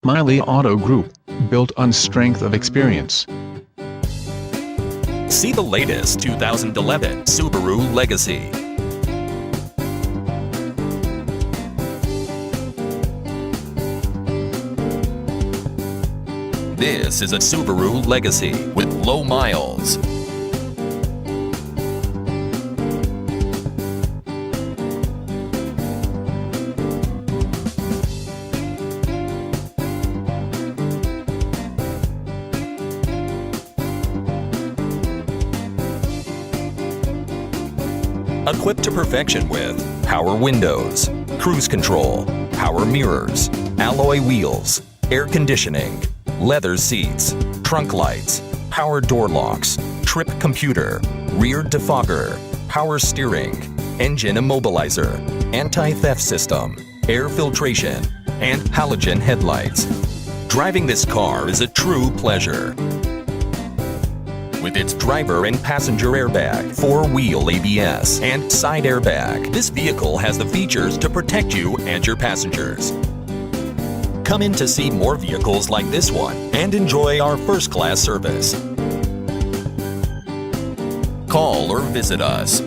Miley Auto Group, built on strength of experience. See the latest 2011 Subaru Legacy. This is a Subaru Legacy with low miles. Equipped to perfection with power windows, cruise control, power mirrors, alloy wheels, air conditioning, leather seats, trunk lights, power door locks, trip computer, rear defogger, power steering, engine immobilizer, anti-theft system, air filtration, and halogen headlights. Driving this car is a true pleasure. With its driver and passenger airbag, four-wheel ABS, and side airbag, this vehicle has the features to protect you and your passengers. Come in to see more vehicles like this one and enjoy our first-class service. Call or visit us.